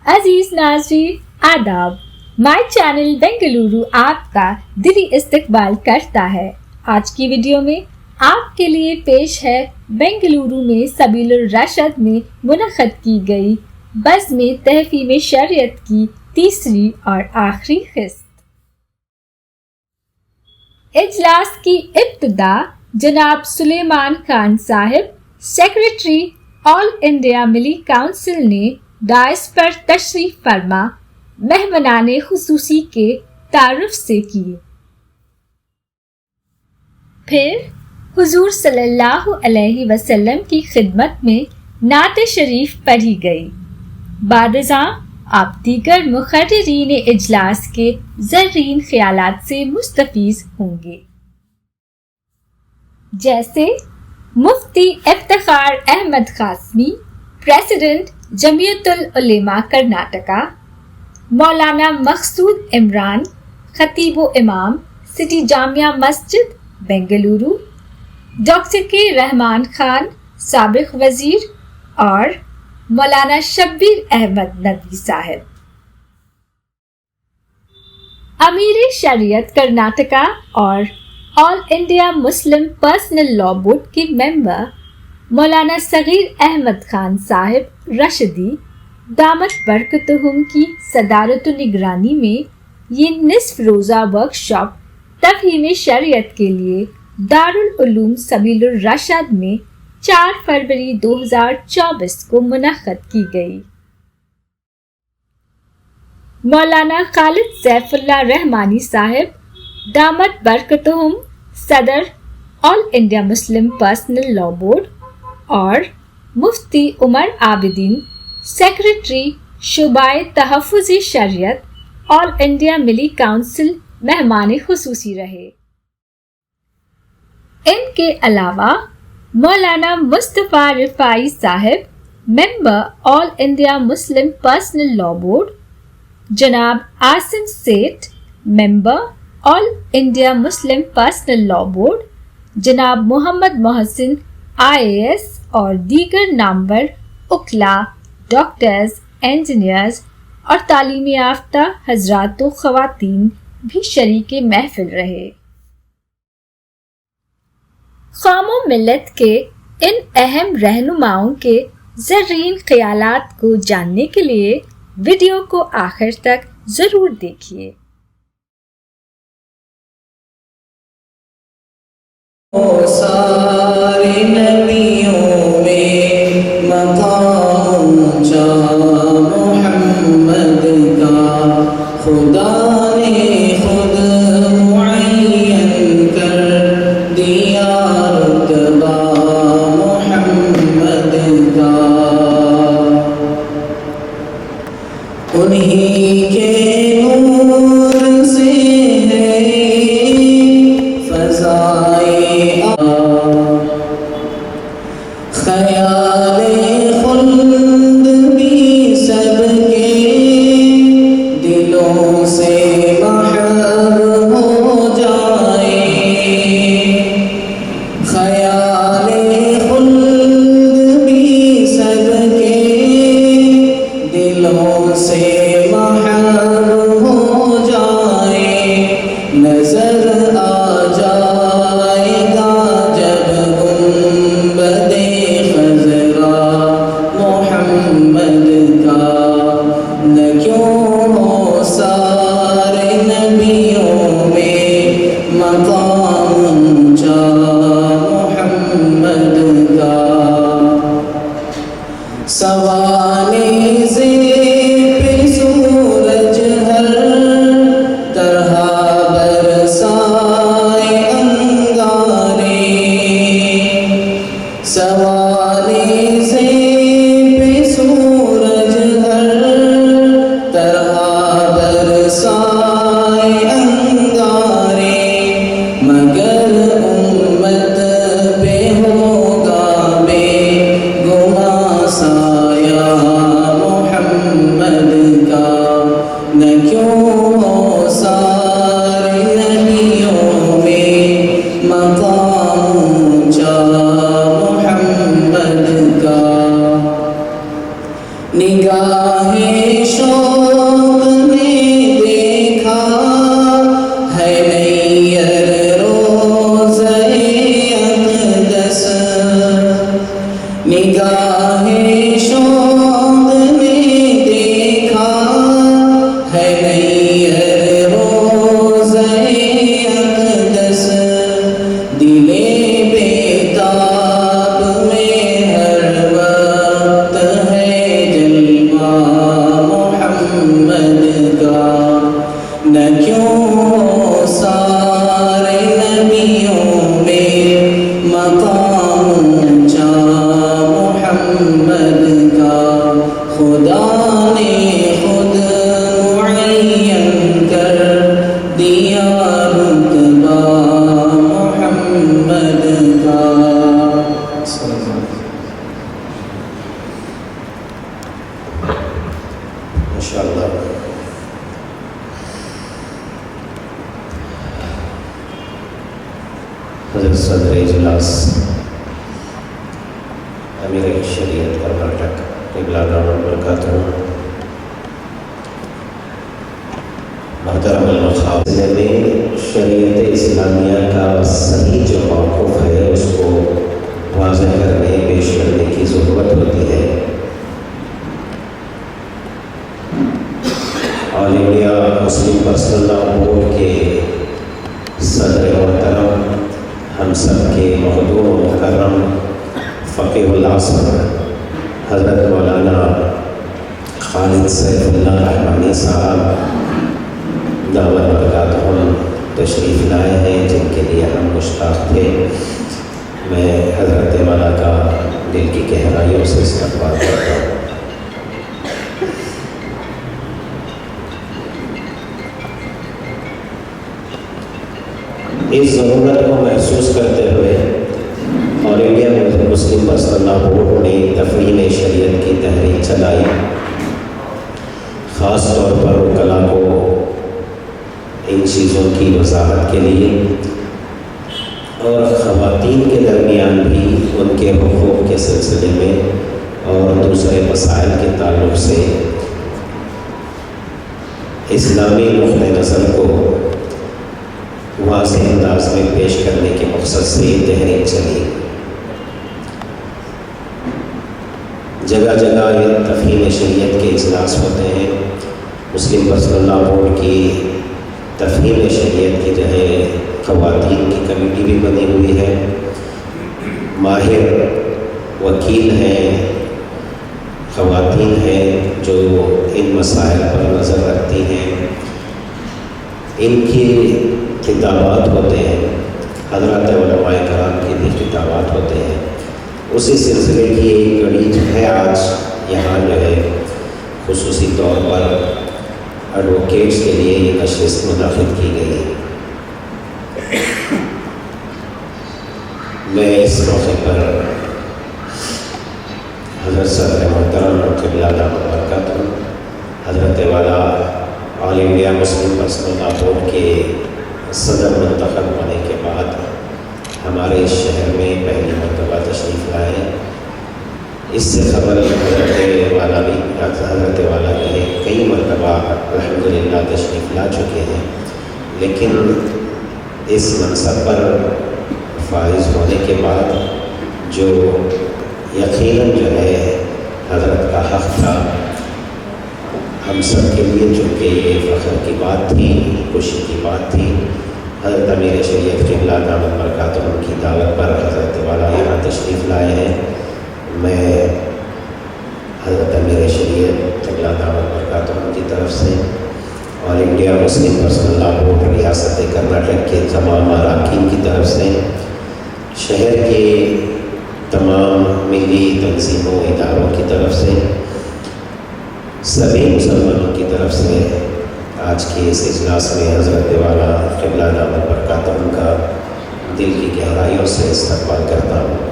عزیز ناظرین آداب، my channel Bengaluru آپ کا دلی استقبال کرتا ہے۔ آج کی ویڈیو میں آپ کے لیے پیش ہے بنگلورو میں سبیل الرشد میں منعقد کی گئی بزم تحفیم شریعت کی تیسری اور آخری قسط۔ اجلاس کی ابتدا جناب سلیمان خان صاحب، سیکریٹری آل انڈیا ملی کونسل نے ڈائس پر تشریف فرما مہمانان خصوصی کے تعارف سے کیے۔ پھر حضور صلی اللہ علیہ وسلم کی خدمت میں نعت شریف پڑھی گئی۔ بعد ازاں آپ دیگر مقررین اجلاس کے زرعین خیالات سے مستفیض ہوں گے، جیسے مفتی افتخار احمد قاسمی، پریزیڈنٹ جمعیت العلماء کرناٹکا، مولانا مقصود عمران، خطیب و امام، سٹی جامعہ مسجد بنگلورو، ڈاکٹر کے رحمان خان، سابق وزیر، اور مولانا شبیر احمد ندوی صاحب۔ امیر شریعت کرناٹکا اور آل انڈیا مسلم پرسنل لا بورڈ کے ممبر مولانا صغیر احمد خان صاحب رشدی دامت برکتہم کی صدارت و نگرانی میں یہ نصف روزہ ورکشاپ تفہیم شریعت کے لیے دارالعلوم سبیل الرشد میں 4 فروری 2024 کو منعقد کی گئی۔ مولانا خالد سیف اللہ رحمانی صاحب دامت برکتہم صدر آل انڈیا مسلم پرسنل لا بورڈ اور مفتی عمر عابدین سیکریٹری شعبہ تحفظ شریعت آل انڈیا ملی کونسل مہمان خصوصی رہے۔ ان کے علاوہ مولانا مصطفیٰ رفاعی صاحب ممبر آل انڈیا مسلم پرسنل لا بورڈ، جناب آسم سیٹھ ممبر آل انڈیا مسلم پرسنل لا بورڈ، جناب محمد محسن IAS اور دیگر نامور وکلاء، ڈاکٹرز، انجینئرز اور تعلیم یافتہ حضرات و خواتین بھی شریک محفل رہے۔ قوم و ملت کے ان اہم رہنماؤں کے زرعین خیالات کو جاننے کے لیے ویڈیو کو آخر تک ضرور دیکھیے۔ سارے نبیوں میں مقام اونچا محمد کا، خدا نے خود معین کر دیا رتبہ محمد کا۔ انہی کے نور سارے نبیوں میں مقام اونچا محمد کا خدا نے خود معین کر دیا رتبہ محمد کا. انشاءاللہ حضرت صدر اجلاس امیر شریعت کرناٹک قبلہ دامن برکاتہ محترم المخاطب میں شریعت اسلامیہ کا صحیح جو موقف ہے اس کو واضح کرنے پیش کرنے کی ضرورت ہوتی ہے. All India Muslim personal law board کے صدر محترم ہم سب کے محترم و مکرم فقیہ العصر حضرت مولانا خالد سیف اللہ رحمانی صاحب دعوت برکاتہم تشریف لائے ہیں، جن کے لیے ہم مشتاق تھے. میں حضرت والا کا دل کی گہرائیوں سے استقبال کرتا ہوں. اس ضرورت کو محسوس کرتے ہوئے all India Muslim personal law board نے تفہیم شریعت کی تحریک چلائی، خاص طور پر وکلاء کو ان چیزوں کی وضاحت کے لیے اور خواتین کے درمیان بھی ان کے حقوق کے سلسلے میں اور دوسرے مسائل کے تعلق سے اسلامی نقطہ نظر کو واضح انداز میں پیش کرنے کے مقصد سے یہ تحریک چلی. جگہ جگہ یہ تفہیم شریعت کے اجلاس ہوتے ہیں. مسلم پرسنل لاء بورڈ کی تفہیم شریعت کی جو ہے خواتین کی کمیٹی بھی بنی ہوئی ہے. ماہر وکیل ہیں، خواتین ہیں جو ان مسائل پر نظر رکھتی ہیں. ان کی خطابات ہوتے ہیں، حضرات علماء کرام کے بھی خطابات ہوتے ہیں. اسی سلسلے کی ایک کڑی جو ہے آج یہاں جو ہے خصوصی طور پر ایڈوکیٹس کے لیے یہ نشست منعقد کی گئی ہے. میں اس موقع پر حضرت صدر محترم قبلہ دامن برکاتہ حضرت والا all India Muslim personal law board کے صدر منتخب ہونے کے بعد ہمارے اس شہر میں پہلی مرتبہ تشریف لائے. اس سے خبر حضرت والا کے کئی مرتبہ الحمدللہ تشریف لا چکے ہیں، لیکن اس منصب پر فائز ہونے کے بعد جو یقیناً جو ہے حضرت کا حق تھا، ہم سب کے لیے چونکہ یہ فخر کی بات تھی، خوشی کی بات تھی. حضرت امیر شریعت قبلہ دامن برکاتہم کی دعوت پر حضرت والا یہاں تشریف لائے ہیں. میں حضرت امیر شریعت قبلہ دامن برکاتہم کی طرف سے all India Muslim personal law board ریاست کرناٹک کے تمام اراکین کی طرف سے، شہر کے تمام ملی تنظیموں اداروں کی طرف سے، سبھی مسلمانوں کی طرف سے آج کے اس اجلاس میں حضرت والا قبلہ دامن برکاتہم کا دل کی گہرائیوں سے استقبال کرتا ہوں.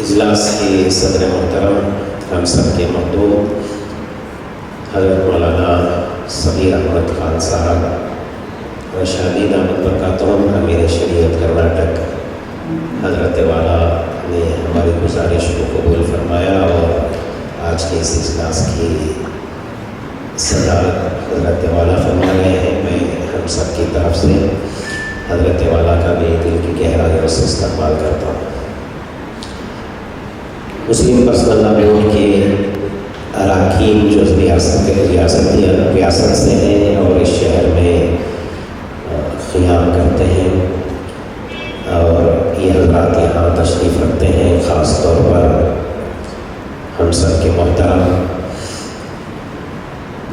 اجلاس کے صدر محترم ہم سب کے محتوم حضرت مولانا سمیر احمد خان صاحب رشادی دامن برکاتہم امیر شریعت کرناٹک، حضرت والا نے ہماری گزارش کو قبول فرمایا اور آج کے اس اجلاس کی صدارت حضرت والا فرما رہے ہیں. میں ہم سب کی طرف سے حضرت والا کا بھی دل کی گہرائیوں سے استقبال کرتا ہوں. مسلم پرسنل لاء بورڈ کے اراکین جو ریاست سے ہیں اور اس شہر میں قیام کرتے ہیں اور یہ حضرات یہاں تشریف رکھتے ہیں، خاص طور پر ہم سب کے محترم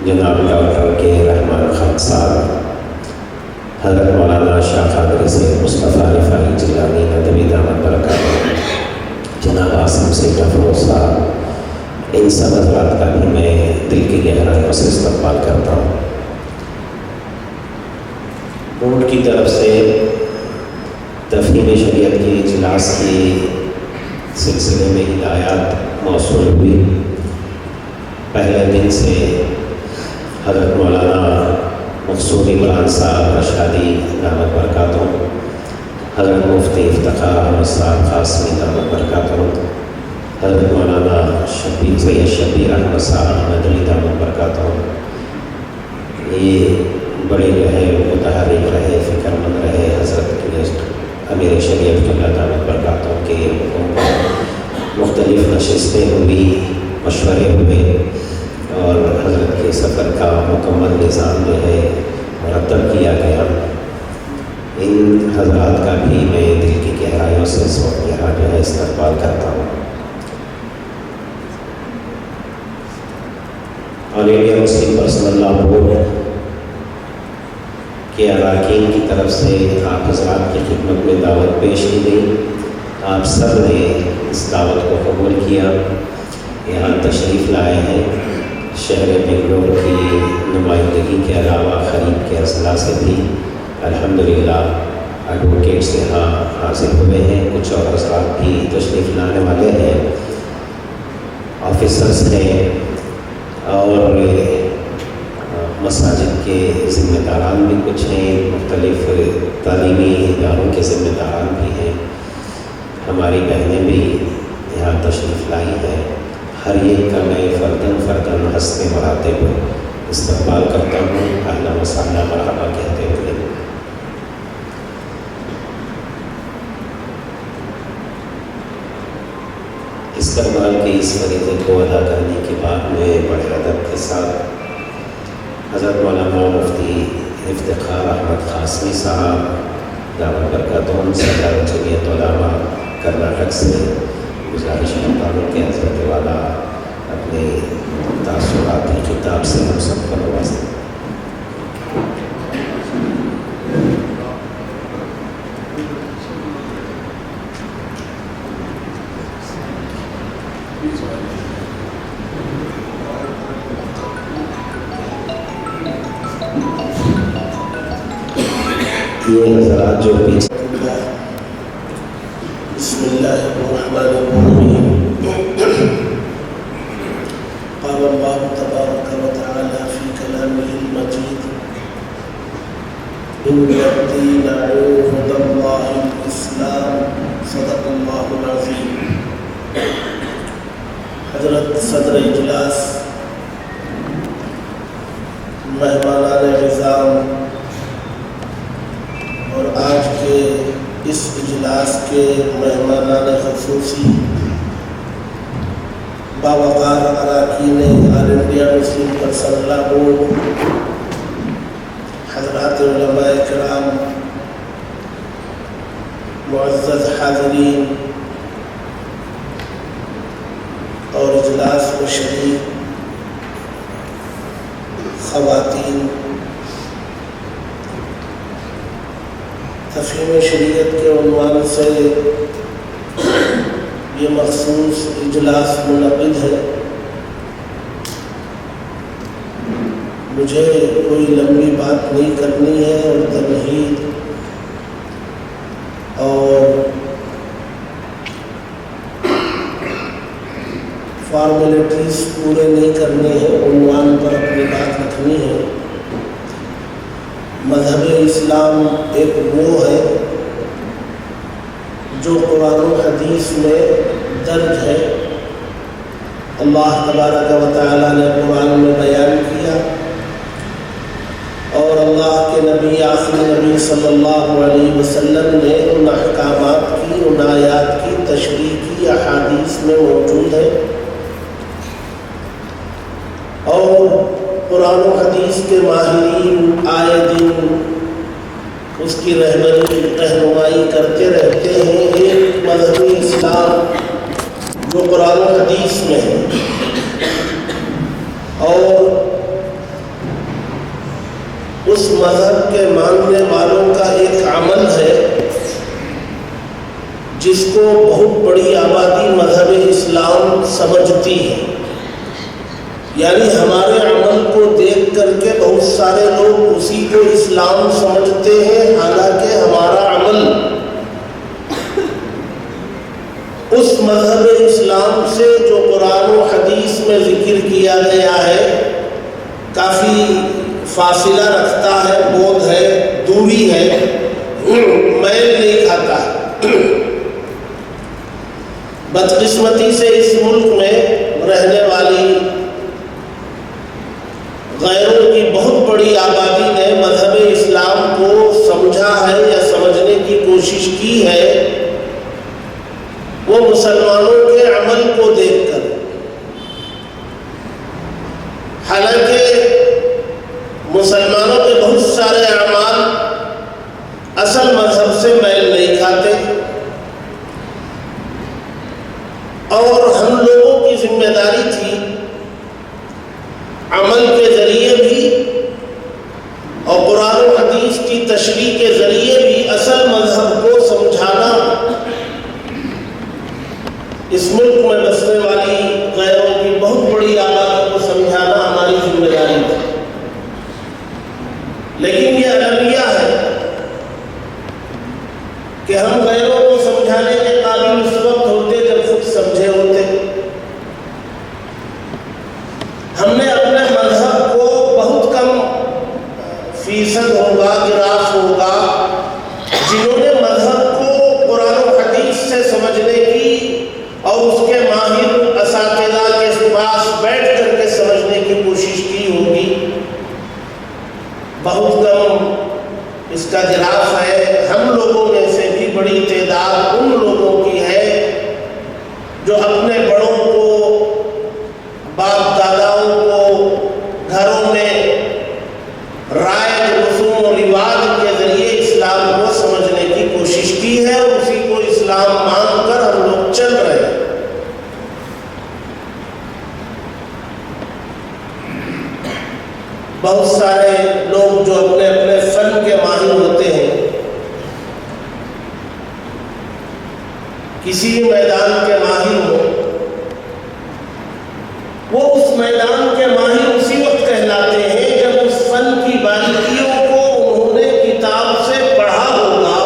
جناب ڈاکٹر کے رحمان حضرت مولانا شاہ قادری سید مصطفیٰ رفاعی جیلانی ندوی دامت برکاتہ، جناب عاصم سید افروز صاحب، ان سب حضرات کا بھی میں دل کی گہرائیوں سے استقبال کرتا ہوں۔ بورڈ کی طرف سے تفہیم شریعت کی اجلاس کی سلسلے میں ہدایات موصول ہوئی۔ پہلے دن سے حضرت مولانا مقصود عمران صاحب رشادی دامت برکاتہ، حضرت مفتی افتخار احمد صاحب قاسمی دامت برکاتہ، حضرت مولانا سید شبیر احمد صاحب ندوی دامت برکاتہ، یہ بڑے رہے، متحرک رہے، فکر مند رہے، حضرت کے امیر شریعت اللہ دامت برکاتہ کے حکم پر مختلف نشستیں ہوئی، مشورے ہوئے، اور حضرت کے سفر کا مکمل نظام جو ہے مرتب کیا گیا۔ ان حضرات کا بھی میں دل کی گہرائیوں سے اس وقت یہاں جو ہے استقبال کرتا ہوں۔ All India Muslim personal law board کے اراکین کی طرف سے آپ حضرات کی خدمت میں دعوت پیش کی گئی۔ آپ سب نے اس دعوت کو قبول کیا، یہاں تشریف لائے ہیں۔ شہر بنگلور کی نمائندگی کے علاوہ خریب کے اضلاع سے بھی الحمدللہ ایڈوکیٹس یہاں حاضر ہوئے ہیں، کچھ اور حضرات بھی تشریف لانے والے ہیں، آفیسرز ہیں، اور مساجد کے ذمہ داران بھی کچھ ہیں، مختلف تعلیمی اداروں کے ذمہ داران بھی ہیں، ہماری بہنیں بھی یہاں تشریف لائی ہیں۔ ہر ایک کا میں فرداً حسن مراتب استقبال کرتا ہوں، اہلا و سہلا مرحبا کہتے ہوئے۔ استقبال کی اس فریضے کو ادا کرنے کے بعد میں بڑے ادب کے ساتھ حضرت مولانا مفتی افتخار احمد قاسمی صاحب دامت برکاتہ صدر جمعیت علماء کرناٹک سے گزارش کرتا ہوں کہ حضرت والا اپنے تاثراتی خطاب سے ہم سب کو نوازیں۔ یہ حضرات جو پیچھے بسم اللہ الرحمن الرحیم قال اللہ تبارک و تعالی فی کلامہ المجید ان الدین عند اللہ الاسلام صدق اللہ العظیم۔ حضرت صدر اجلاس، مہمانان نظام اور آج کے اس اجلاس کے مہمانان خصوصی، باوقار اراکین all India Muslim personal law board, حضرات علماء کرام، معزز حاضرین اور اجلاس میں شریک خواتین، تفہیم شریعت کے عنوان سے یہ مخصوص اجلاس منعقد ہے۔ مجھے کوئی لمبی بات نہیں کرنی ہے اور تمہید اور فارمیلٹیز پورے نہیں کرنے ہیں، عنوان پر اپنی بات رکھنی ہے۔ مذہب اسلام ایک وہ ہے جو قرآن و حدیث میں درج ہے، اللہ تبارک و تعالیٰ نے قرآن میں بیان کیا، اور اللہ کے نبی آخری نبی صلی اللہ علیہ وسلم نے ان احکامات کی، ان آیات کی تشریح کی احادیث میں موجود ہے، اور قرآن و حدیث کے ماہرین آئے دن اس کی رہنمائی کرتے رہتے ہیں۔ ایک مذہب اسلام جو قرآن و حدیث میں ہے، اور اس مذہب کے ماننے والوں کا ایک عمل ہے جس کو بہت بڑی آبادی مذہب اسلام سمجھتی ہے. یعنی ہمارے عمل کو دیکھ کر کے بہت سارے لوگ اسی کو اسلام سمجھتے ہیں، حالانکہ ہمارا عمل اس مذہب اسلام سے جو قرآن و حدیث میں ذکر کیا گیا ہے کافی فاصلہ رکھتا ہے، بعد ہے، دوری ہے، میل نہیں کھاتا ہے. بدقسمتی سے اس ملک میں رہنے والی غیروں کی بہت بڑی آبادی نے مذہب اسلام کو سمجھا ہے یا سمجھنے کی کوشش کی ہے، وہ مسلمانوں کے عمل کو دیکھ کر. حالانکہ مسلمانوں کے بہت سارے اعمال اصل مذہب سے میل نہیں کھاتے، اور ہم لوگوں کی ذمہ داری تھی عمل کے ذریعے بھی اور قرآن و حدیث کی تشریح کے ذریعے بھی اصل مذہب کو سمجھانا. اس ملک میں بسنے والی غیروں کی بہت بڑی آبادی کو سمجھانا ہماری ذمہ داری ہے. لیکن یہ المیہ ہے کہ ہم غیروں کو سمجھانے کے قابل اس وقت ہوتے جب خود سمجھے ہوتے. ہم نے اپنے مذہب کو بہت کم فیصد ہوگا، گراف ہوگا، جنہوں نے مذہب کو قرآن و حدیث سے سمجھنے کی اور اس کے ماہر اساتذہ کے پاس بیٹھ کر کے سمجھنے کی کوشش کی ہوگی. بہت کم اس کا گراف ہے. ہم لوگوں میں سے بھی بڑی تعداد ان لوگوں کی ہے جو اپنے بڑوں کو، باپ داداؤں کو گھروں میں رائج رسوم و رواج کے ذریعے اسلام کو سمجھنے کی کوشش کی ہے، اور اسی کو اسلام مان کر ہم لوگ چل رہے ہیں. بہت سارے لوگ جو اپنے اپنے فن کے ماہر ہوتے ہیں، کسی میدان کے ماہر ہو، وہ اس میدان کے ماہر اسی وقت کہلاتے ہیں جب اس فن کی باریکیوں کو انہوں نے کتاب سے پڑھا ہوگا،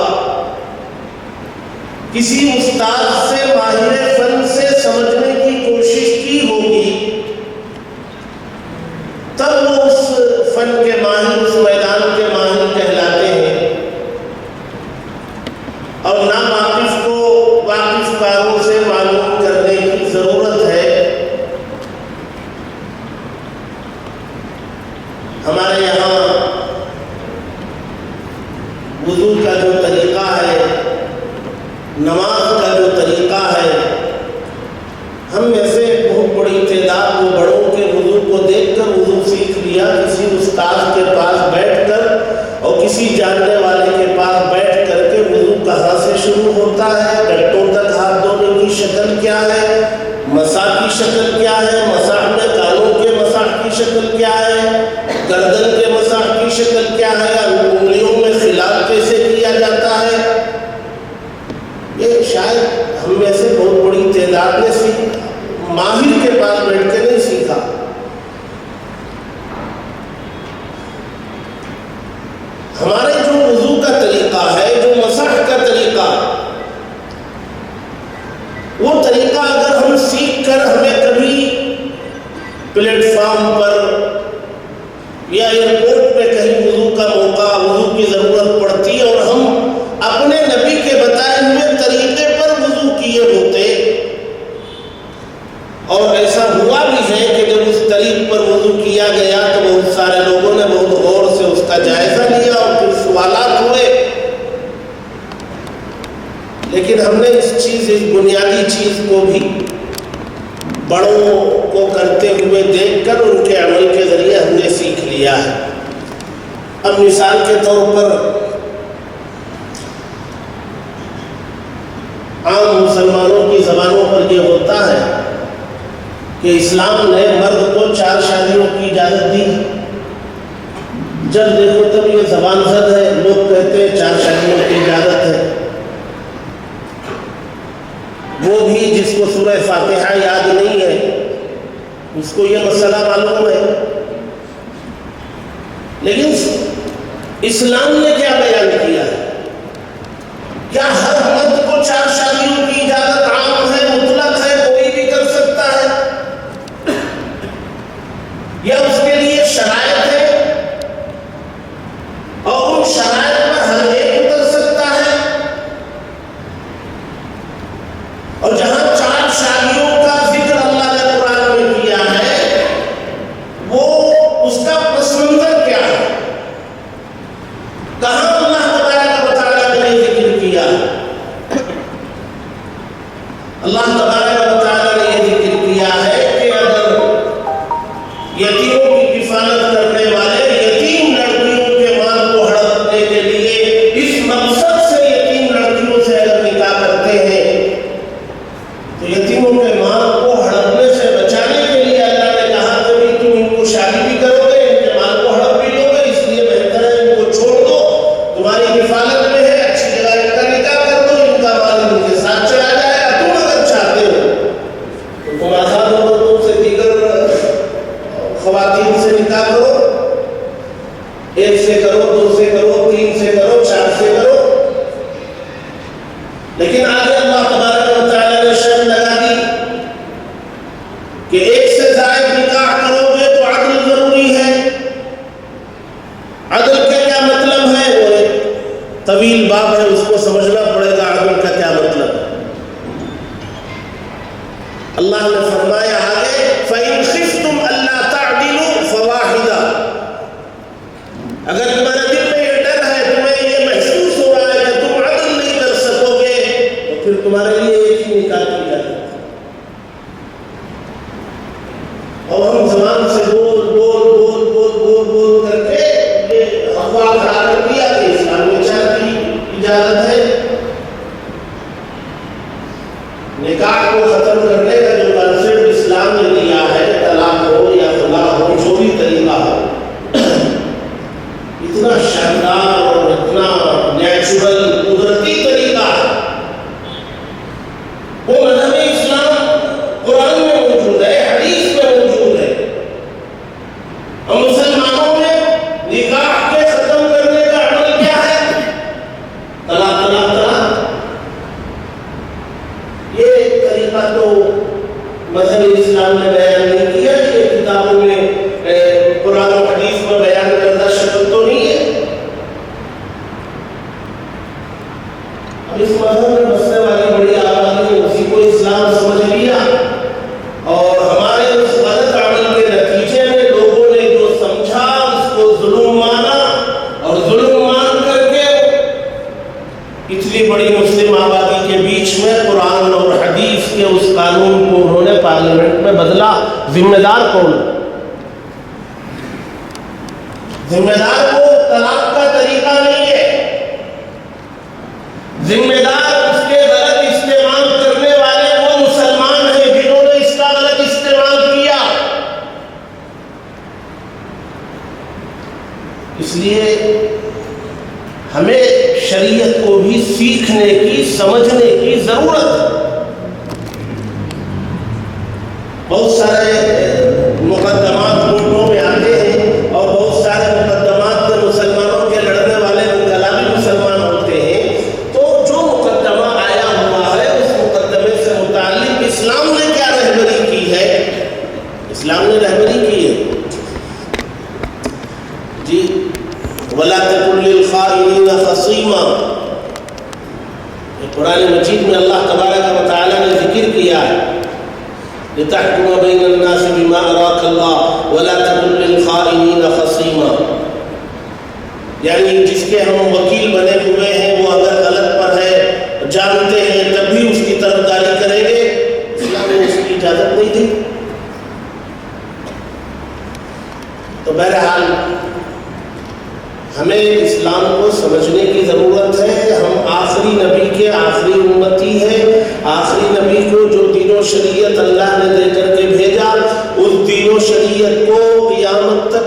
کسی استاد سے، ماہر فن سے سمجھنے کی کوشش کی ہوگی، تب وہ اس فن کے ماہر، اس میدان کے ماہر کہلاتے ہیں. اور ناواقف کو واقف کاروں سے معلوم کرنے کی ضرورت ہے. ہمارے یہاں وضو کا جو طریقہ ہے، نماز کا جو طریقہ ہے، ہم میں سے بہت بڑی تعداد وہ بڑوں کے وضو کو دیکھ کر وضو سیکھ لیا، کسی استاد کے پاس بیٹھ کر اور کسی جاننے والے کے پاس بیٹھ کر کے وضو کہاں سے شروع ہوتا ہے، گھٹوں تک ہاتھ دھونے کی شکل کیا ہے، مسح کی شکل کیا ہے، مسح میں کانوں کے مسح کی شکل کیا ہے، گردن کے مسح کی شکل کیا ہے، انگلیوں میں خلال کیسے کیا جاتا ہے. یہ شاید ہم میں سے بہت بڑی تعداد نے ماہر کے پاس بیٹھ کے نہیں سیکھا. ہمارے جو وضو کا طریقہ ہے، جو مسح کا طریقہ، وہ طریقہ اگر ہم سیکھ کر ہمیں کبھی پلیٹ فارم پر یا ایئرپورٹ پہ کہیں وضو کا موقع، وضو کی ضرورت پڑتی ہے اور ہم اپنے نبی کے بتائے ہوئے طریقے پر وضو کیے ہوتے، اور ایسا ہوا بھی ہے کہ جب اس طریق پر وضو کیا گیا تو بہت سارے لوگوں نے بہت غور سے اس کا جائزہ لیا اور پھر سوالات ہوئے. لیکن ہم نے اس بنیادی چیز کو بھی بڑوں کو کرتے ہوئے دیکھ کر ان کے عمل کے ذریعے ہم نے سیکھ لیا ہے. اب مثال کے طور پر عام مسلمانوں کی زبانوں پر یہ ہوتا ہے کہ اسلام نے مرد کو 4 شادیوں کی اجازت دی. جب دیکھو تب یہ زبان زد ہے. لوگ کہتے ہیں 4 شادیوں کی اجازت ہے. وہ بھی جس کو سورہ فاتحہ یاد نہیں ہے اس کو یہ مسئلہ معلوم ہے. لیکن اسلام نے کیا بیان کیا ہے؟ کیا ہر مرد کو 4 شادیوں کی اجازت عام ہے، مطلق ہے، کوئی بھی کر سکتا ہے، یا اس کے لیے شرائط ہے اور ان شرائط پر ہر ایک اتر سکتا ہے؟ اور جہاں 4 شادیوں کا ذکر اللہ نے قرآن میں کیا ہے وہ اس کا پس منظر کیا ہے؟ کہاں اللہ تبارک و تعالیٰ نے یہ ذکر کیا؟ اللہ تبارک و تعالیٰ نے یہ ذکر کیا ہے کہ اگر یتیموں کی کفالت کرنے والے یتیم لڑکیوں کے مال کو ہڑپنے کے لیے اس مقصد سے یتیم لڑکیوں سے اگر نکاح کرتے ہیں تو یتیموں کے مال کو ہڑپنے سے بچانے کے لیے اللہ نے کہا کہ بھی تم ان کو شادی بھی کرو گے، ان کے مال کو ہڑپ بھی لو گے، اس لیے بہتر ہے ان کو چھوڑ دو، تمہاری حفاظت میں ہے، اچھی جگہ ان کا نکاح کر دو، ان کا مال ان کے ساتھ چلا جائے گا. تم اگر چاہتے ہو تو تم آزاد ہو، تم سے دیگر خواتین سے نکاح کرو، 1 سے کرو، 2 سے کرو، 3 سے کرو، 4 سے کرو. لیکن آگے اللہ تبارک و تعالیٰ نے شرط لگا دی کہ 1 سے زائد نکاح کرو گے تو عدل ضروری ہے. عدل کا کیا مطلب ہے؟ وہ ایک طویل باب ہے، اس کو سمجھنا پڑے گا. عدل کا کیا مطلب ہے؟ اللہ نے فرمایا آگے فَإِنْ خِفْتُمْ أَلَّا تَعْدِلُوا فَوَاحِدًا. اگر تمہارے دل میں یہ ڈر ہے، تمہیں یہ محسوس ہو رہا ہے کہ تم عدل نہیں کر سکو گے، تو پھر تمہارے لیے ایک ہی نکاح کی جائے. اور ہم زبان سے بول بول بول بول بول بول کر کے یہ افواہ کھڑا کر دیا کہ اسلام میں 4 کی اجازت ہے. نکاح کو ختم کرنے کا جو کنسپٹ اسلام نے دیا ہے، طلاق ہو یا خلا ہو، جو بھی طریقہ ہو، اتنا شاندار اور اتنا نیچرل قدرتی طریقہ ہے. وہ مذہب اسلام قرآن میں موجود ہے، حدیث میں موجود ہے. اور مسلمانوں میں نکاح کے ختم کرنے کا عمل کیا ہے؟ طلاق طلاق طلاق. یہ طریقہ تو مذہب اسلام نے بیان نہیں کیا، یہ کتابوں میں قرآن و حدیث میں بیان کردہ شکل تو نہیں ہے. اب اس مذہب میں بسنے والی بڑی آبادی نے اسی کو اسلام سمجھ لیا، اور ہمارے اس غلط عمل کے نتیجے میں لوگوں نے جو سمجھا اس کو ظلم مانا، اور ظلم مان کر کے اتنی بڑی مسلم آبادی کے بیچ میں قرآن اور حدیث کے اس قانون کو انہوں نے پارلیمنٹ میں بدلا. ذمہ دار کون؟ ذمہ دار وہ طلاق کا طریقہ نہیں ہے، ذمہ دار اس کے غلط استعمال کرنے والے وہ مسلمان ہیں جنہوں نے اس کا غلط استعمال کیا. اس لیے ہمیں شریعت کو بھی سیکھنے کی، سمجھنے کی ضرورت ہے. بہت سارے مقدمات کورٹوں میں آتے ہیں اور بہت سارے مقدمات مسلمانوں کے لڑنے والے انقلابی مسلمان ہوتے ہیں. تو جو مقدمہ آیا ہوا ہے اس مقدمے سے متعلق اسلام نے کیا رہبری کی ہے؟ اسلام نے رہبری کی ہے جی وَلَا تَكُنْ لِلْخَائِنِينَ خَصِيمًا. قرآن مجید میں اللہ تبارک و تعالیٰ نے ذکر کیا ہے لِتَحْكُمَ بَيْنَ النَّاسِ بِمَا أَرَاكَ اللَّهُ وَلَا تَكُنْ لِلْخَائِنِينَ خَصِيمًا. یعنی جس کے ہم وکیل بنے ہوئے ہیں وہ اگر غلط پر ہے، جانتے ہیں تب بھی اس کی طرفداری کریں گے، اسلام نے اس کی اجازت نہیں دی. تو بہرحال ہمیں اسلام کو سمجھنے کی ضرورت ہے. ہم آخری نبی کے آخری امتی ہیں. آخری نبی کو جو دین و شریعت اللہ نے دے کر کے بھیجا، اس دین و شریعت کو قیامت تک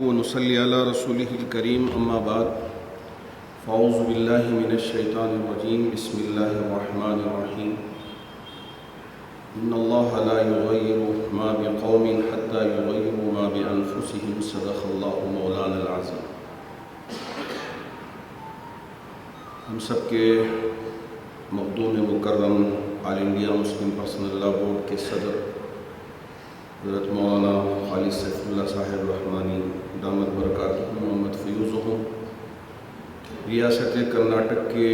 ونصلي على رسوله الكريم أما بعد فأعوذ بالله من الشيطان الرجيم بسم الله الرحمن الرحيم إن الله لا يغير ما بقوم حتى يغيروا ما بأنفسهم صدق الله مولانا العظيم۔ ہم سب کے مخدوم مکرم آل انڈیا مسلم پرسنل لا بورڈ کے صدر حضرت مولانا خالد سیف اللہ صاحب رحمانی دامت برکاتہ محمد فیوزہم، ریاست کرناٹک کے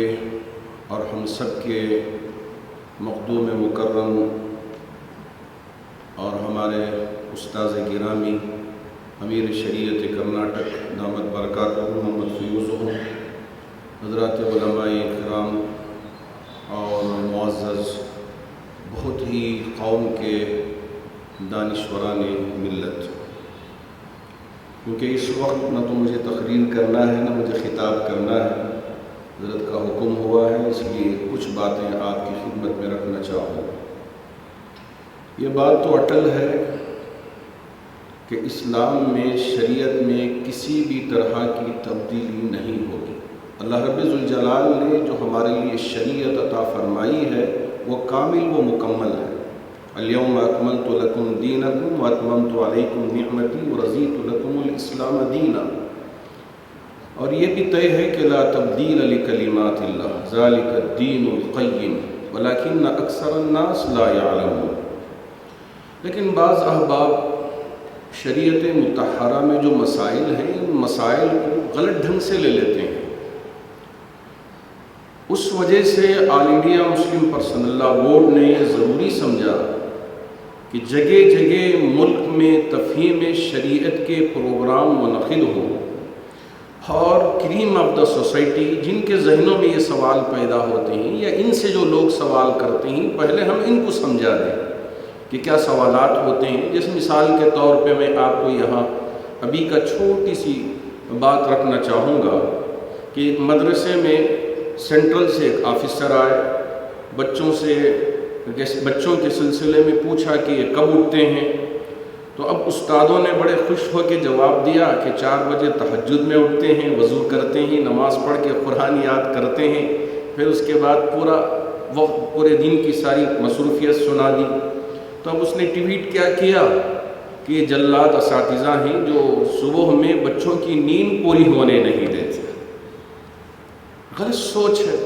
اور ہم سب کے مخدوم مکرم اور ہمارے استاذ گرامی امیر شریعت کرناٹک دامت برکاتہ محمد فیوزہم، حضرات علماء کرام اور معزز بہت ہی قوم کے دانشوران ملت، کیونکہ اس وقت نہ تو مجھے تقریر کرنا ہے نہ مجھے خطاب کرنا ہے، حضرت کا حکم ہوا ہے، اس لیے کچھ باتیں آپ کی خدمت میں رکھنا چاہوں۔ یہ بات تو اٹل ہے کہ اسلام میں شریعت میں کسی بھی طرح کی تبدیلی نہیں ہوگی۔ اللہ رب ذوالجلال نے جو ہمارے لیے شریعت عطا فرمائی ہے وہ کامل و مکمل ہے۔ الیوم اکملت لکم دینکم واتممت علیکم نعمتی ورضیت لکم الاسلام دینا، اور یہ بھی طے ہے کہ لا تبدیل لکلمات اللہ ذالک الدین القیم ولکن اکثر الناس لا یعلمون۔ لیکن بعض احباب شریعت مطہرہ میں جو مسائل ہیں ان مسائل کو غلط ڈھنگ سے لے لیتے ہیں، اس وجہ سے آل انڈیا مسلم پرسنل لا بورڈ نے یہ ضروری سمجھا کہ جگہ جگہ ملک میں تفہیم شریعت کے پروگرام منعقد ہوں، اور کریم آف دا سوسائٹی جن کے ذہنوں میں یہ سوال پیدا ہوتے ہیں یا ان سے جو لوگ سوال کرتے ہیں پہلے ہم ان کو سمجھا دیں کہ کیا سوالات ہوتے ہیں۔ جیسے مثال کے طور پہ میں آپ کو یہاں ابھی کا چھوٹی سی بات رکھنا چاہوں گا کہ ایک مدرسے میں سینٹرل سے ایک آفیسر آئے، بچوں کے سلسلے میں پوچھا کہ یہ کب اٹھتے ہیں، تو اب استادوں نے بڑے خوش ہو کے جواب دیا کہ 4 بجے تہجد میں اٹھتے ہیں، وضو کرتے ہیں، نماز پڑھ کے قرآن یاد کرتے ہیں، پھر اس کے بعد پورا وقت پورے دن کی ساری مصروفیت سنا دی۔ تو اب اس نے ٹویٹ کیا کہ یہ جلاد اساتذہ ہیں جو صبح میں بچوں کی نیند پوری ہونے نہیں دیتے۔ غلط سوچ ہے۔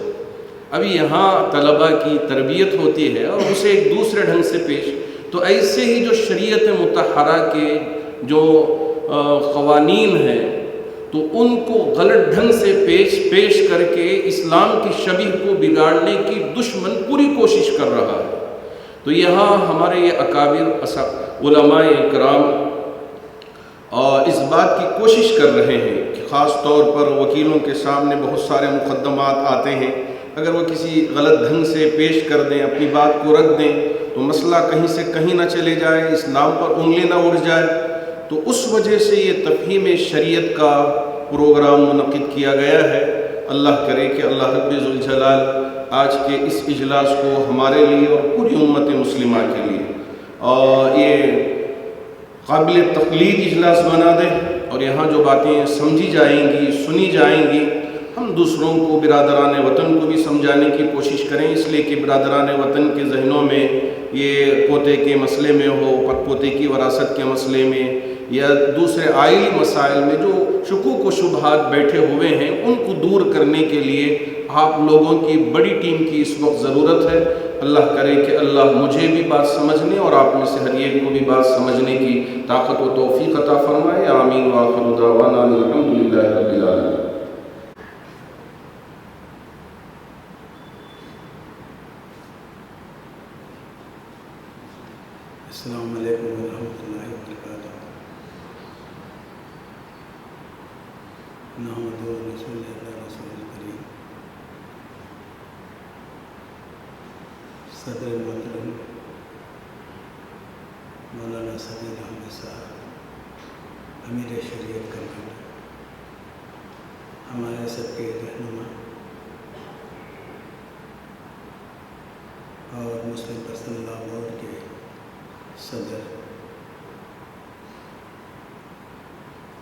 ابھی یہاں طلباء کی تربیت ہوتی ہے اور اسے ایک دوسرے ڈھنگ سے پیش، تو ایسے ہی جو شریعت مطہرہ کے جو قوانین ہیں تو ان کو غلط ڈھنگ سے پیش کر کے اسلام کی شبیہ کو بگاڑنے کی دشمن پوری کوشش کر رہا ہے۔ تو یہاں ہمارے یہ اکابر علماء کرام اس بات کی کوشش کر رہے ہیں کہ خاص طور پر وکیلوں کے سامنے بہت سارے مقدمات آتے ہیں، اگر وہ کسی غلط ڈھنگ سے پیش کر دیں، اپنی بات کو رکھ دیں تو مسئلہ کہیں سے کہیں نہ چلے جائے، اسلام پر انگلی نہ اڑ جائے۔ تو اس وجہ سے یہ تفہیم شریعت کا پروگرام منعقد کیا گیا ہے۔ اللہ کرے کہ اللہ رب ذوالجلال آج کے اس اجلاس کو ہمارے لیے اور پوری امت مسلمہ کے لیے اور یہ قابل تقلید اجلاس بنا دے، اور یہاں جو باتیں سمجھی جائیں گی، سنی جائیں گی، ہم دوسروں کو برادران وطن کو بھی سمجھانے کی کوشش کریں، اس لیے کہ برادران وطن کے ذہنوں میں یہ پوتے کے مسئلے میں ہو، پوتے کی وراثت کے مسئلے میں یا دوسرے آئلی مسائل میں جو شکوک و شبہات بیٹھے ہوئے ہیں ان کو دور کرنے کے لیے آپ لوگوں کی بڑی ٹیم کی اس وقت ضرورت ہے۔ اللہ کرے کہ اللہ مجھے بھی بات سمجھنے اور آپ میں سے ہر ایک کو بھی بات سمجھنے کی طاقت و توفیق عطا فرمائے۔ آمین وآخر دعوانا الحمدللہ رب العالمین۔ السلام علیکم ورحمۃ اللہ وبرکاتہ۔ نحمدہ ونصلی علی رسول الکریم۔ صدر محترم مولانا سعید احمد صاحب، امیر شریعت کرناٹک، ہمارے سب کے رہنما اور مسلم پرسنل لا بورڈ کے صدر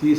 30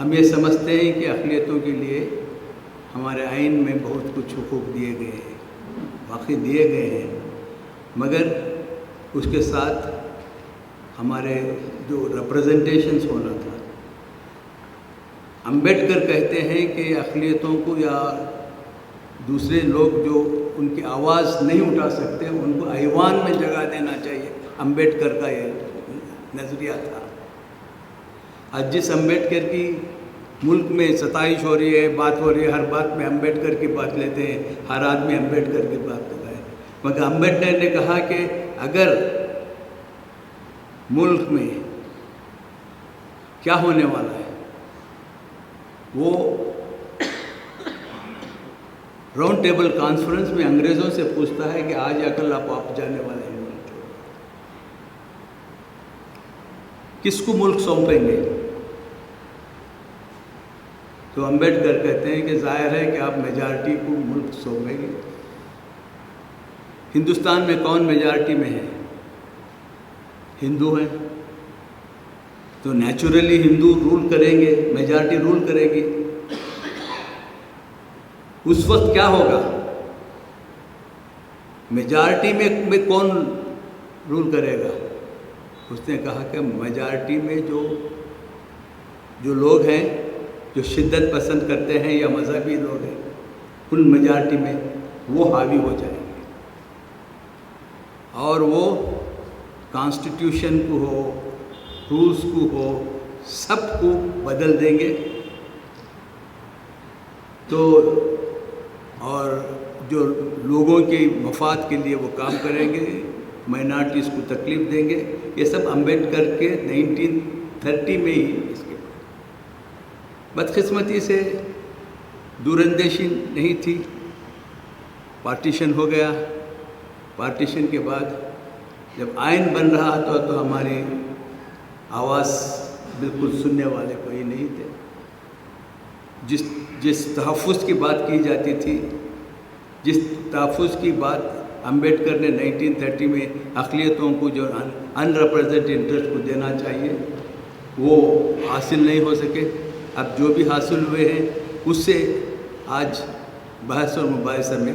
ہم یہ سمجھتے ہیں کہ اقلیتوں کے لیے ہمارے آئین میں بہت کچھ حقوق دیے گئے ہیں، واقعی دیے گئے ہیں، مگر اس کے ساتھ ہمارے جو ریپرزنٹیشنز ہونا تھا، امبیڈکر کہتے ہیں کہ اقلیتوں کو یا دوسرے لوگ جو ان کی آواز نہیں اٹھا سکتے ان کو ایوان میں جگہ دینا چاہیے، امبیڈکر کا یہ نظریہ تھا۔ آج جس امبیڈکر کی ملک میں ستائش ہو رہی ہے، بات ہو رہی ہے، ہر بات میں امبیڈکر کی بات لیتے ہیں، ہر آدمی امبیڈکر کی بات کرتا ہے، مگر امبیڈکر نے کہا کہ اگر ملک میں کیا ہونے والا ہے، وہ راؤنڈ ٹیبل کانفرنس میں انگریزوں سے پوچھتا ہے کہ آج یا کل آپ جانے والے ہیں، کس کو ملک سونپیں گے؟ تو امبیڈکر کہتے ہیں کہ ظاہر ہے کہ آپ میجارٹی کو ملک سونپیں گے۔ ہندوستان میں کون میجارٹی میں ہے؟ ہندو ہیں، تو نیچرلی ہندو رول کریں گے، میجارٹی رول کرے گی۔ اس وقت کیا ہوگا؟ میجارٹی میں کون رول کرے گا؟ اس نے کہا کہ میجارٹی میں جو لوگ ہیں جو شدت پسند کرتے ہیں یا مذہبی لوگ ہیں، ان میجارٹی میں وہ حاوی ہو جائیں گے اور وہ کانسٹیٹیوشن کو ہو، رولز کو ہو، سب کو بدل دیں گے۔ تو اور جو لوگوں کے مفاد کے لیے وہ کام کریں گے، مائنارٹیز کو تکلیف دیں گے، یہ سب امبیڈکر کے 1930 میں ہی اس کے بدقسمتی سے دور اندیشی نہیں تھی، پارٹیشن ہو گیا۔ پارٹیشن کے بعد جب آئین بن رہا تو ہماری آواز بالکل سننے والے کوئی نہیں تھے۔ جس تحفظ کی بات کی جاتی تھی، جس تحفظ کی بات امبیڈکر نے 1930 میں اقلیتوں کو جو ان ریپرزینٹڈ انٹرسٹ کو دینا چاہیے، وہ حاصل نہیں ہو سکے۔ اب جو بھی حاصل ہوئے ہیں اس سے آج بحث اور مباحثہ میں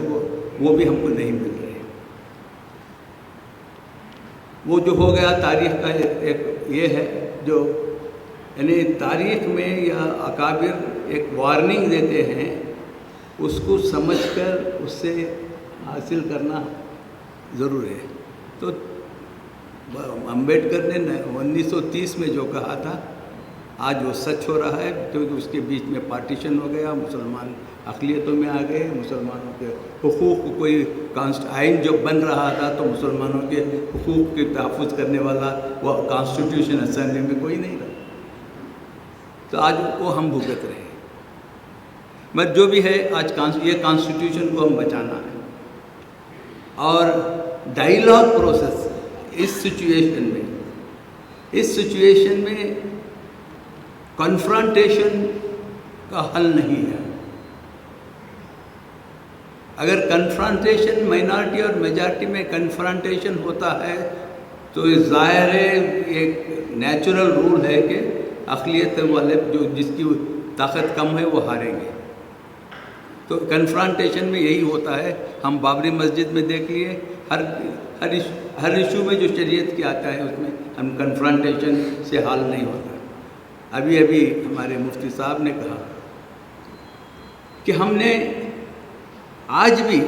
وہ بھی ہم کو نہیں مل رہے۔ وہ جو ہو گیا تاریخ کا ایک یہ ہے جو یعنی تاریخ میں یا اکابر ایک وارننگ دیتے ہیں، اس کو سمجھ کر اس سے حاصل کرنا ضرور ہے۔ تو امبیڈکر نے 1930 میں جو کہا تھا آج وہ سچ ہو رہا ہے، کیونکہ اس کے بیچ میں پارٹیشن ہو گیا، مسلمان اقلیتوں میں آ گئے، مسلمانوں کے حقوق کو کوئی آئین جو بن رہا تھا تو مسلمانوں کے حقوق کے تحفظ کرنے والا وہ کانسٹیٹیوشن اسمبلی میں کوئی نہیں رہا، تو آج وہ ہم بھگت رہے ہیں۔ مگر جو بھی ہے آج یہ کانسٹیٹیوشن کو ہم بچانا ہے، اور ڈائیلاگ پروسیس اس سچویشن میں کنفرنٹیشن کا حل نہیں ہے۔ اگر کنفرنٹیشن مائنارٹی اور میجارٹی میں کنفرنٹیشن ہوتا ہے تو یہ ظاہر ہے ایک نیچرل رول ہے کہ اقلیت والے جس کی طاقت کم ہے وہ ہاریں گے۔ تو کنفرنٹیشن میں یہی ہوتا ہے۔ ہم بابری مسجد میں دیکھ لیے، ہر ایشو میں جو شریعت کی آتا ہے اس میں ہم کنفرنٹیشن سے حل نہیں ہوتا۔ ابھی ہمارے مفتی صاحب نے کہا کہ ہم نے آج بھی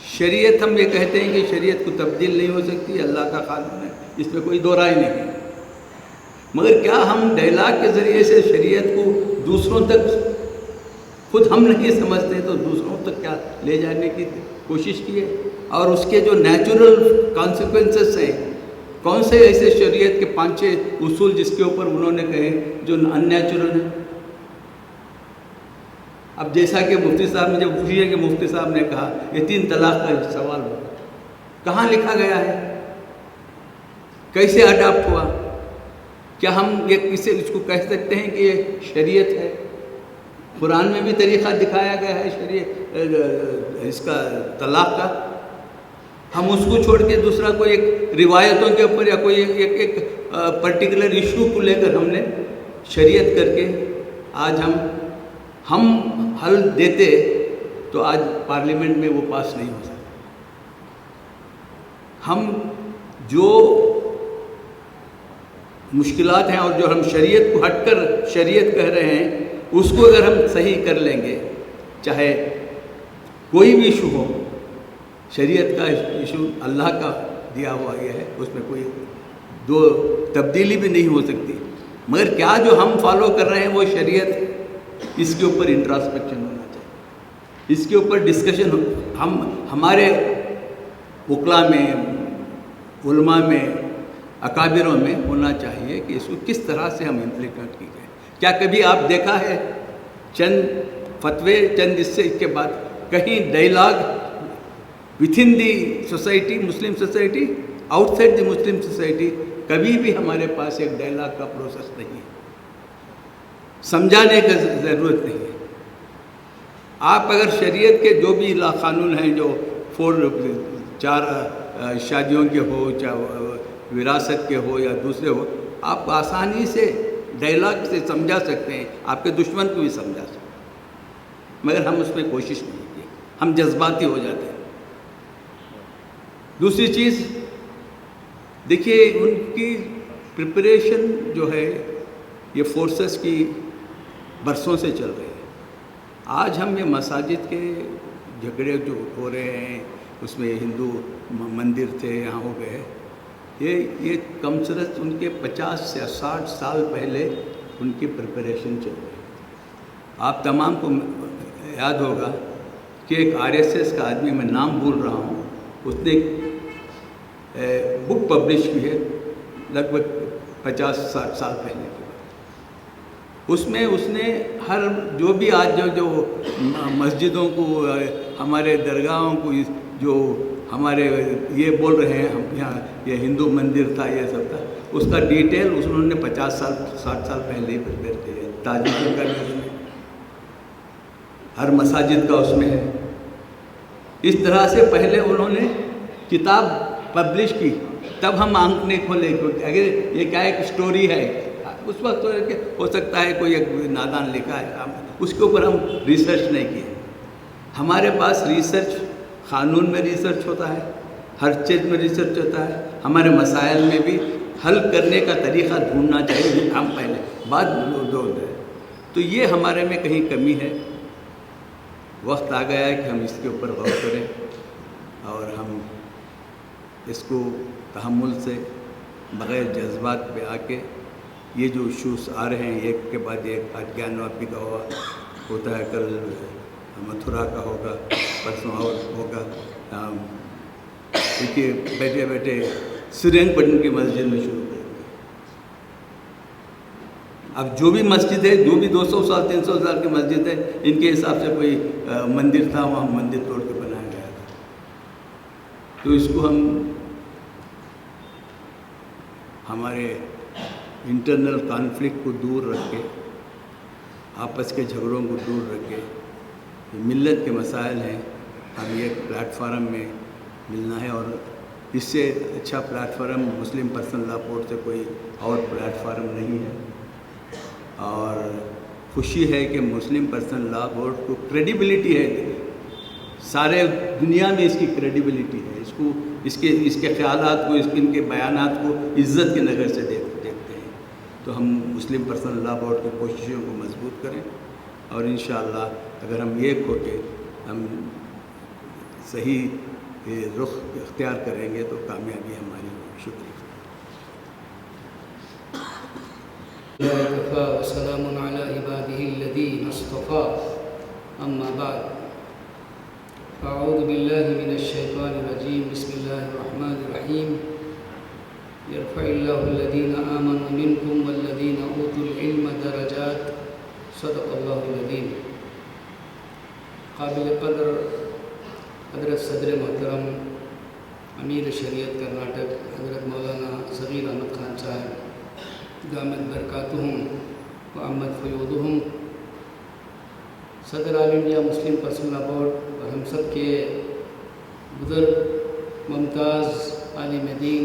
شریعت، ہم یہ کہتے ہیں کہ شریعت کو تبدیل نہیں ہو سکتی، اللہ کا قانون ہے، اس میں کوئی دو رائے نہیں ہے، مگر کیا ہم ڈائیلاگ کے ذریعے سے شریعت کو دوسروں تک، خود ہم نہیں سمجھتے تو دوسروں تک کیا لے جانے کی کوشش کی ہے؟ اور اس کے جو نیچرل کانسیکوینسز ہیں، کون سے ایسے شریعت کے 5-6 اصول جس کے اوپر انہوں نے کہے جو ان نیچرل ہیں؟ اب جیسا کہ مفتی صاحب نے جب پوچھی ہے کہ مفتی صاحب نے کہا یہ 3 طلاق کا سوال ہوا، کہاں لکھا گیا ہے؟ کیسے اڈاپٹ ہوا؟ کیا ہم اس کو کہہ سکتے ہیں کہ یہ شریعت ہے؟ قرآن میں بھی طریقہ دکھایا گیا ہے شریعت اس کا طلاق کا، ہم اس کو چھوڑ کے دوسرا کوئی ایک روایتوں کے اوپر یا کوئی ایک پرٹیکولر ایشو کو لے کر ہم نے شریعت کر کے آج ہم حل دیتے تو آج پارلیمنٹ میں وہ پاس نہیں ہو سکتا. ہم جو مشکلات ہیں اور جو ہم شریعت کو ہٹ کر شریعت کہہ رہے ہیں اس کو اگر ہم صحیح کر لیں گے، چاہے کوئی بھی ایشو ہو، شریعت کا ایشو اللہ کا دیا ہوا یہ ہے، اس میں کوئی دو تبدیلی بھی نہیں ہو سکتی. مگر کیا جو ہم فالو کر رہے ہیں وہ شریعت، اس کے اوپر انٹراسپیکشن ہونا چاہیے، اس کے اوپر ڈسکشن ہمارے وکلا میں، علماء میں، اکابروں میں ہونا چاہیے کہ اس کو کس طرح سے ہم امپلیمنٹ کی جائے. کیا کبھی آپ دیکھا ہے چند فتوے، چند اس کے بعد کہیں dialogue with in the society, Muslim society, out side the Muslim society? کبھی بھی ہمارے پاس ایک ڈائلاگ کا پروسیس نہیں ہے، سمجھانے کی ضرورت نہیں ہے. آپ اگر شریعت کے جو بھی قانون ہیں جو 4 شادیوں کے ہو، چاہے وراثت کے ہو یا دوسرے ہو، آپ آسانی سے ڈائلاگ سے سمجھا سکتے ہیں، آپ کے دشمن کو بھی سمجھا سکتے ہیں. مگر ہم اس میں کوشش نہیں کی، ہم جذباتی ہو جاتے ہیں. دوسری چیز دیکھیے، ان کی پریپریشن جو ہے یہ فورسز کی برسوں سے چل رہی ہے. آج ہم یہ مساجد کے جھگڑے جو ہو رہے ہیں، اس میں ہندو مندر تھے، یہاں ہو گئے، یہ کم سے کم ان کے 50 سے 60 سال پہلے ان کی پریپریشن چل رہی ہے. آپ تمام کو یاد ہوگا کہ ایک RSS کا آدمی، میں نام بھول رہا ہوں، اس نے بک پبلش کی ہے لگ بھگ 50-60 سال پہلے کی بات. اس میں اس نے ہر جو بھی آج جو مسجدوں کو، ہمارے درگاہوں کو، جو ہمارے یہ بول رہے ہیں ہم یہاں یہ ہندو مندر تھا، یہ سب تھا، اس کا ڈیٹیل انہوں نے 50 سال 60 سال پہلے ہی پریپیئر کیا ہے. تاجک کا بھی اس میں، ہر مساجد کا اس میں ہے. اس طرح سے پہلے انہوں نے کتاب پبلش کی، تب ہم آنکھ نہیں کھولے. اگر یہ کیا ایک سٹوری ہے، اس وقت ہو سکتا ہے کوئی ایک نادان لکھا ہے، اس کے اوپر ہم ریسرچ نہیں کیے. ہمارے پاس ریسرچ، قانون میں ریسرچ ہوتا ہے، ہر چیز میں ریسرچ ہوتا ہے. ہمارے مسائل میں بھی حل کرنے کا طریقہ ڈھونڈنا چاہیے، ہم پہلے بعد دو ہے. تو یہ ہمارے میں کہیں کمی ہے. وقت آ گیا ہے کہ ہم اس کے اوپر غور کریں اور ہم اس کو تحمل سے، بغیر جذبات پہ آ کے، یہ جو ایشوز آ رہے ہیں ایک کے بعد ایک، آج گیان واپی کا ہوتا ہے، کل متھرا کا ہوگا، پرسوں اور ہوگا. دیکھیے بیٹھے بیٹھے سرینگ پٹن کی مسجد میں شروع کریں گے. اب جو بھی مسجد ہے، جو بھی 200 سال 300 سال کی مسجد ہے، ان کے حساب سے کوئی مندر تھا، وہاں مندر توڑ کے بنایا گیا تھا. تو اس کو ہمارے انٹرنل کانفلکٹ کو دور رکھ کے، آپس کے جھگڑوں کو دور رکھ کے، یہ ملت کے مسائل ہیں، ہم یہ پلیٹ فارم میں ملنا ہے. اور اس سے اچھا پلیٹ فارم مسلم پرسنل لا بورڈ سے کوئی اور پلیٹ فارم نہیں ہے. اور خوشی ہے کہ مسلم پرسنل لا بورڈ کو کریڈیبلٹی ہے، سارے دنیا میں اس کی کریڈیبلٹی ہے. اس کے خیالات کو، ان کے بیانات کو عزت کی نظر سے دیکھتے ہیں. تو ہم مسلم پرسنل لا بورڈ کی کوششوں کو مضبوط کریں، اور انشاءاللہ اگر ہم ایک ہو کے ہم صحیح رخ اختیار کریں گے تو کامیابی ہماری ہوگی. شکریہ. وسلام علی عباده الذین اصطفى. اما بعد، اعوذ باللہ من الشیطان الرجیم. بسم اللہ الرحمن الرحیم. یرفع اللہ الذین آمنوا منکم والذین اوتوا العلم درجات. صدق اللہ العظیم. قابل قدر حضرت صدر محترم امیر شریعت کرناٹک حضرت مولانا صغیر احمد خان صاحب دامت برکاتہم و عمت فیوضہم، صدر آل انڈیا مسلم پرسنل لا بورڈ، اور ہم سب کے بزرگ ممتاز عالم دین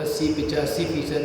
80-85%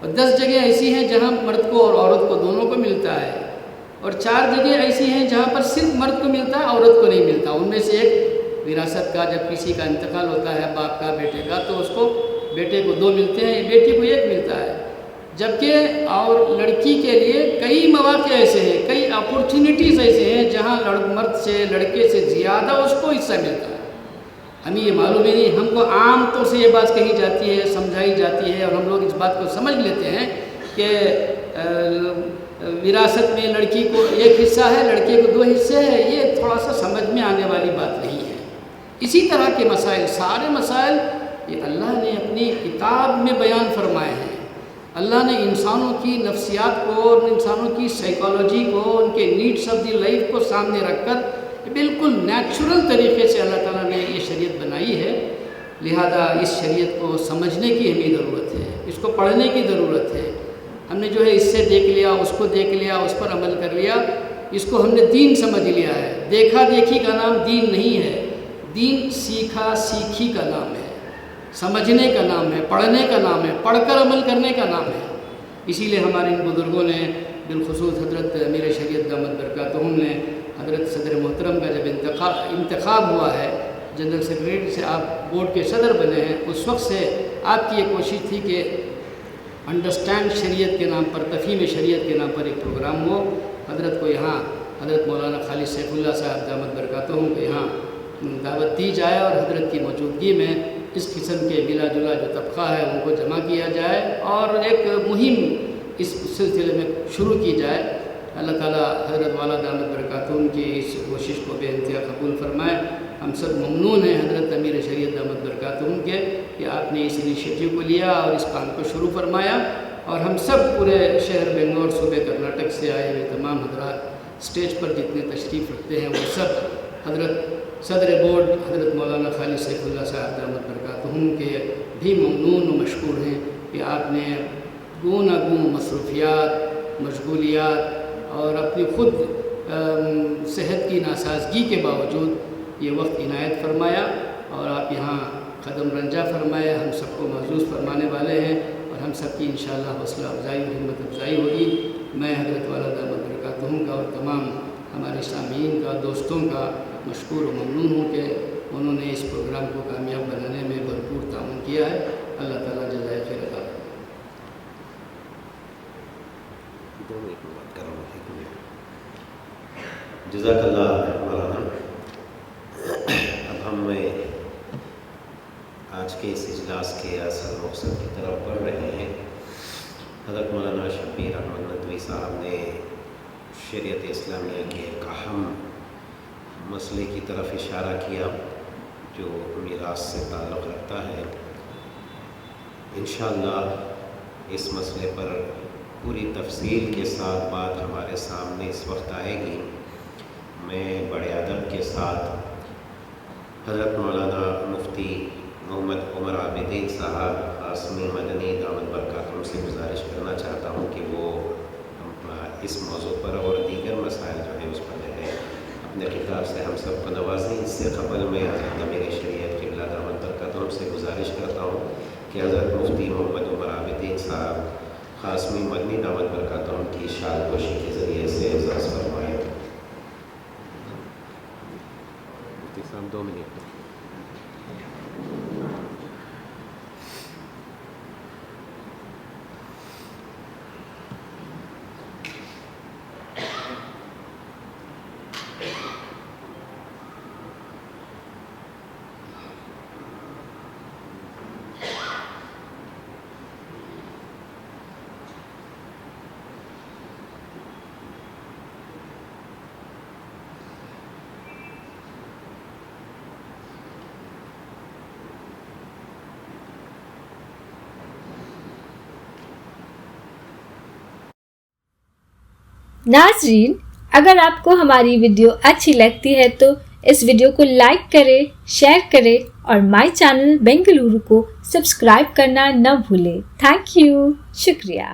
اور 10 جگہ ایسی ہیں جہاں مرد کو اور عورت کو دونوں کو ملتا ہے، اور 4 جگہ ایسی ہیں جہاں پر صرف مرد کو ملتا ہے، عورت کو نہیں ملتا۔ ان میں سے ایک وراثت کا، جب کسی کا انتقال ہوتا ہے باپ کا بیٹے کا، تو اس کو بیٹے کو 2 ملتے ہیں، بیٹی کو 1 ملتا ہے۔ جبکہ اور لڑکی کے لیے کئی مواقع ایسے ہیں، کئی اپورچونیٹیز ایسے ہیں جہاں مرد سے، لڑکے سے زیادہ اس کو حصہ ملتا ہے۔ ہمیں یہ معلوم ہی نہیں، ہم کو عام طور سے یہ بات کہی جاتی ہے، سمجھائی جاتی ہے، اور ہم لوگ اس بات کو سمجھ لیتے ہیں کہ وراثت میں لڑکی کو 1 حصہ ہے، لڑکے کو 2 حصے ہیں۔ یہ تھوڑا سا سمجھ میں آنے والی بات نہیں ہے۔ اسی طرح کے مسائل، سارے مسائل یہ اللہ نے اپنی کتاب میں بیان فرمائے ہیں۔ اللہ نے انسانوں کی نفسیات کو، اور انسانوں کی سائیکالوجی کو، ان کے نیڈس آف دی لائف کو سامنے رکھ کر بالکل نیچرل طریقے سے اللہ تعالیٰ نے یہ شریعت بنائی ہے۔ لہذا اس شریعت کو سمجھنے کی ہمیں ضرورت ہے، اس کو پڑھنے کی ضرورت ہے۔ ہم نے جو ہے اس سے دیکھ لیا، اس کو دیکھ لیا، اس پر عمل کر لیا، اس کو ہم نے دین سمجھ لیا ہے۔ دیکھا دیکھی کا نام دین نہیں ہے، دین سیکھا سیکھی کا نام ہے، سمجھنے کا نام ہے، پڑھنے کا نام ہے، پڑھ کر عمل کرنے کا نام ہے۔ اسی لیے ہمارے ان بزرگوں نے، بالخصوص حضرت امیر شریعت دامت برکاتہم نے، حضرت صدر محترم کا جب انتخاب ہوا ہے، جنرل سیکریٹری سے آپ بورڈ کے صدر بنے ہیں، اس وقت سے آپ کی یہ کوشش تھی کہ انڈرسٹینڈ شریعت کے نام پر، تفہیم شریعت کے نام پر ایک پروگرام ہو۔ حضرت کو یہاں، حضرت مولانا خالد سیف اللہ صاحب دامت برکاتہم کو یہاں دعوت دی جائے، اور حضرت کی موجودگی میں اس قسم کے ملا جلا جو طبقہ ہے ان کو جمع کیا جائے، اور ایک مہم اس سلسلے میں شروع کی جائے۔ اللہ تعالیٰ حضرت والا دامت برکاتہم کی اس کوشش کو بے انتہا قبول فرمائے۔ ہم سب ممنون ہیں حضرت امیر شریعت دامت برکاتہم کے کہ آپ نے اس انیشیٹو کو لیا اور اس کام کو شروع فرمایا، اور ہم سب پورے شہر بنگلور، صوبے کرناٹک سے آئے ہوئے تمام حضرات، اسٹیج پر جتنے تشریف رکھتے ہیں وہ سب حضرت صدر بورڈ حضرت مولانا خالد سیف اللہ صاحب دامت برکاتہم کے بھی ممنون و مشکور ہیں کہ آپ نے گوں مصروفیات، مشغولیات اور اپنی خود صحت کی ناسازگی کے باوجود یہ وقت عنایت فرمایا، اور آپ یہاں قدم رنجا فرمائے، ہم سب کو محظوظ فرمانے والے ہیں، اور ہم سب کی انشاءاللہ حوصلہ افزائی اور ہمت افزائی ہوگی۔ میں حضرت والا دامت برکاتہم کا اور تمام ہمارے سامعین کا، دوستوں کا مشکور و ممنون ہوں کہ انہوں نے اس پروگرام کو کامیاب بنانے میں بھرپور تعاون کیا ہے۔ اللہ تعالیٰ جزائے خیر عطا فرمائے۔ جزاک اللہ مولانا۔ اب ہم آج کے اس اجلاس کے اصل مقصد کی طرف بڑھ رہے ہیں۔ حضرت مولانا شبیر احمد ندوی صاحب نے شریعت اسلامیہ کے ایک اہم مسئلے کی طرف اشارہ کیا جو میراث سے تعلق رکھتا ہے۔ انشاءاللہ اس مسئلے پر پوری تفصیل کے ساتھ بات ہمارے سامنے اس وقت آئے گی۔ میں بڑے ادب کے ساتھ حضرت مولانا مفتی محمد عمر عابدین صاحب قاسمی مدنی دامت برکاتہم سے گزارش کرنا چاہتا ہوں کہ وہ اس موضوع پر اور دیگر مسائل جو ہیں اس پر جو ہے اپنے خطاب سے ہم سب کو نوازیں۔ اس سے قبل میں حضرت امیر شریعت قبلہ دامت برکاتہم سے گزارش کرتا ہوں کہ حضرت مفتی محمد عمر عابدین صاحب قاسمی مدنی دامت برکاتہم کی شال گوشی کے ذریعے سے اعزاز فرمائیں۔ مفتی صاحب 2 منٹ۔ ناظرین، اگر آپ کو ہماری ویڈیو اچھی لگتی ہے تو اس ویڈیو کو لائک کریں، شیئر کریں اور مائی چینل بنگلورو کو سبسکرائب کرنا نہ بھولیں۔ تھینک یو، شکریہ۔